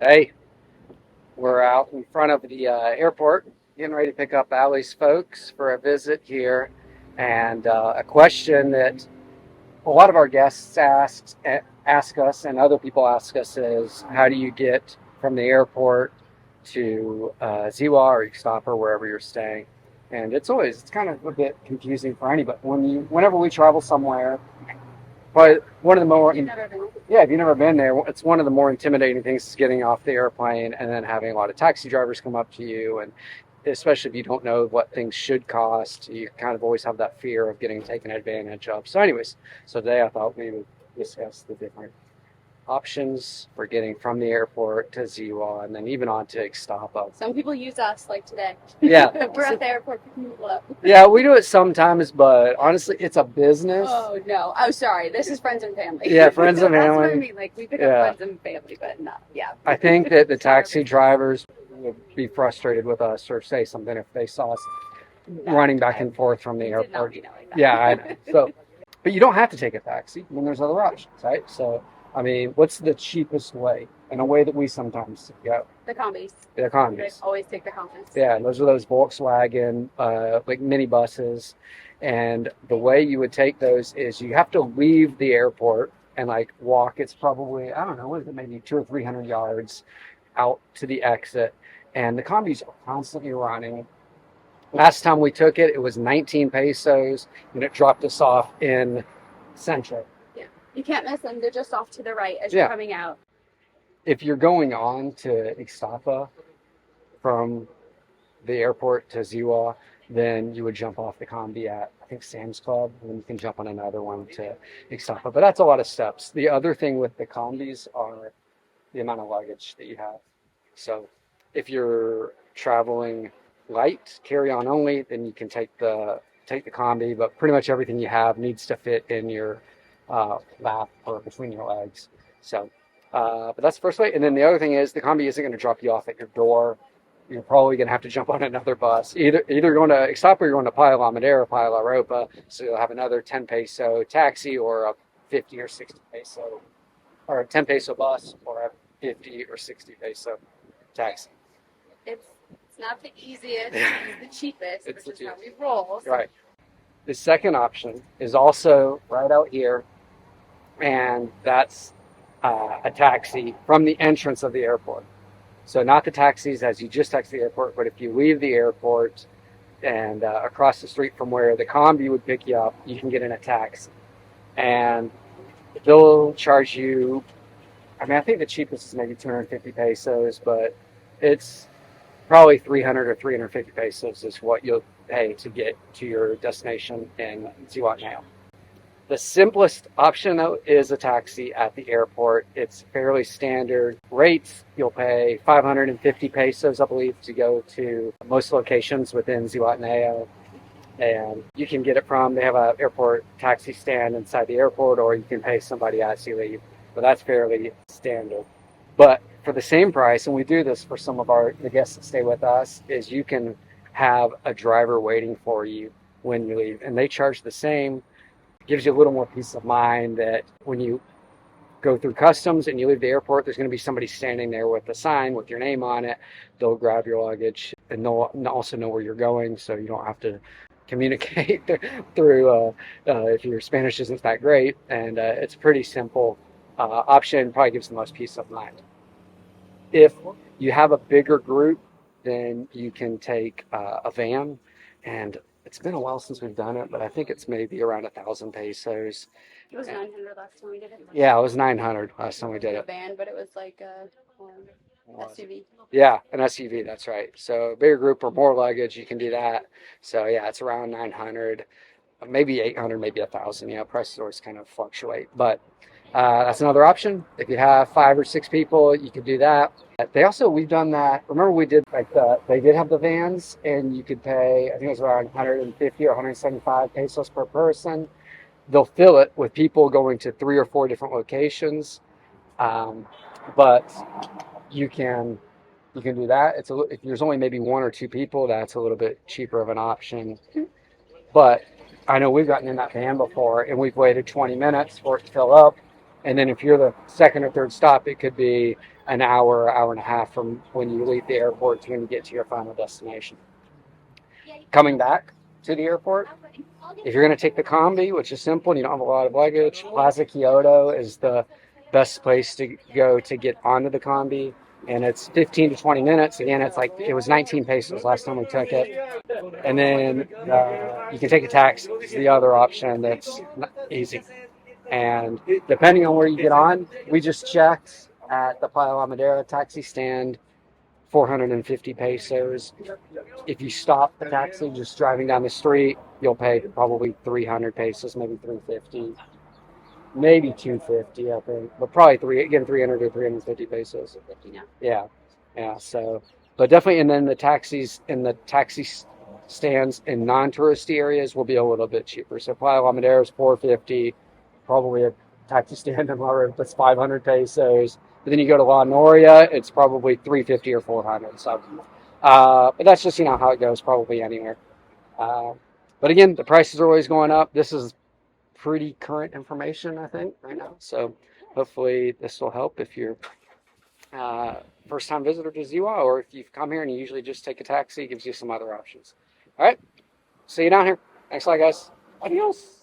Hey, we're out in front of the airport, getting ready to pick up Allie's folks for a visit here. And a question that a lot of our guests ask us, and other people ask us, is how do you get from the airport to Ziwa or Ixtapa or wherever you're staying? And it's kind of a bit confusing for anybody. Whenever we travel somewhere, but one of the more, You've never been? yeah, if you've never been there, it's one of the more intimidating things is getting off the airplane and then having a lot of taxi drivers come up to you. And especially if you don't know what things should cost, you kind of always have that fear of getting taken advantage of. So, anyways, so today I thought we would discuss the different options for getting from the airport to Ziwa and then even on to Ixtapa. Some people use us, like today. Yeah. We're at the airport picking people up. Yeah, we do it sometimes, but honestly, it's a business. Oh, no. Oh, sorry. This is friends and family. Yeah, friends and That's what I family. mean. Like, we pick up friends and family, but not, yeah. I think that the taxi drivers would be frustrated with us or say something if they saw us running back and forth from the Did not airport. mean it like that. Yeah, I know. So, but you don't have to take a taxi. I mean, there's other options, right? So, I mean, what's the cheapest way and a way that we sometimes go? The combis. The I economies. always take the combis. Yeah, and those are those Volkswagen like mini buses. And the way you would take those is you have to leave the airport and like walk. It's probably, I don't know, what is it, maybe 200 or 300 yards out to the exit. And the combis are constantly running. Last time we took it, it was 19 pesos, and it dropped us off in Central. Yeah. You can't miss them. They're just off to the right as you're coming out. If you're going on to Ixtapa from the airport to Ziwa, then you would jump off the combi at, I think, Sam's Club, and then you can jump on another one to Ixtapa. But that's a lot of steps. The other thing with the combis are the amount of luggage that you have. So if you're traveling light, carry on only, then you can take the combi. But pretty much everything you have needs to fit in your lap or between your legs. So, but that's the first way. And then the other thing is the combi isn't going to drop you off at your door. You're probably going to have to jump on another bus. Either going to Ixtapa or you're going to Playa La Madera, Playa La Ropa. So you'll have another 10 peso taxi or a 50 or 60 peso, or a 10 peso bus or a 50 or 60 peso taxi. It's not the easiest. It's the cheapest. It's which the is how we roll. So Right. The second option is also right out here, and that's a taxi from the entrance of the airport. So not the taxis as you just exit the airport, but if you leave the airport and across the street from where the combi would pick you up, you can get in a taxi. And they'll charge you, I mean, I think the cheapest is maybe 250 pesos, but it's probably 300 or 350 pesos is what you'll pay to get to your destination in Zihuatanejo. The simplest option, though, is a taxi at the airport. It's fairly standard rates. You'll pay 550 pesos, I believe, to go to most locations within Zihuatanejo. And you can get it they have an airport taxi stand inside the airport, or you can pay somebody as you leave. But that's fairly standard. But for the same price, and we do this for some of the guests that stay with us, is you can have a driver waiting for you when you leave. And they charge the same. Gives you a little more peace of mind that when you go through customs and you leave the airport, there's going to be somebody standing there with a sign with your name on it. They'll grab your luggage and they'll also know where you're going, so you don't have to communicate through if your Spanish isn't that great. And it's a pretty simple option, probably gives the most peace of mind. If you have a bigger group, then you can take a van, and it's been a while since we've done it, but I think it's maybe around 1,000 pesos. it was 900 last time we did it. Yeah, it was 900 last time we did A it. van, but it was like a SUV. Yeah, an SUV, that's right. So a bigger group or more luggage, you can do that. So yeah, it's around 900, maybe 800, maybe 1,000. Yeah, prices always kind of fluctuate, but that's another option. If you have 5 or 6 people, you can do that. We've done that. Remember we did they did have the vans, and you could pay, I think it was around 150 or 175 pesos per person. They'll fill it with people going to 3 or 4 different locations. But you can do that. If there's only maybe 1 or 2 people, that's a little bit cheaper of an option. But I know we've gotten in that van before, and we've waited 20 minutes for it to fill up. And then if you're the second or third stop, it could be an hour, hour and a half from when you leave the airport to when you get to your final destination. Coming back to the airport, if you're going to take the combi, which is simple and you don't have a lot of luggage, Plaza Kyoto is the best place to go to get onto the combi. And it's 15 to 20 minutes. Again, it's like it was 19 pesos last time we took it. And then you can take a taxi. It's the other option that's easy. And depending on where you get on, we just checked at the Playa La Madera taxi stand, 450 pesos. If you stop the taxi just driving down the street, you'll pay probably 300 pesos, maybe 350, maybe 250, I think, but probably 300 to 350 pesos. Yeah, yeah. So, but definitely, and then the taxis in the taxi stands in non-touristy areas will be a little bit cheaper. So Playa La Madera is 450, probably a taxi stand in La Renta that's 500 pesos. But then you go to La Noria, it's probably 350 or 400. So, but that's just how it goes probably anywhere. But again, the prices are always going up. This is pretty current information, I think, right now. So hopefully this will help if you're first-time visitor to Ziwa, or if you've come here and you usually just take a taxi, it gives you some other options. All right, see you down here. Thanks a lot, guys. Adios.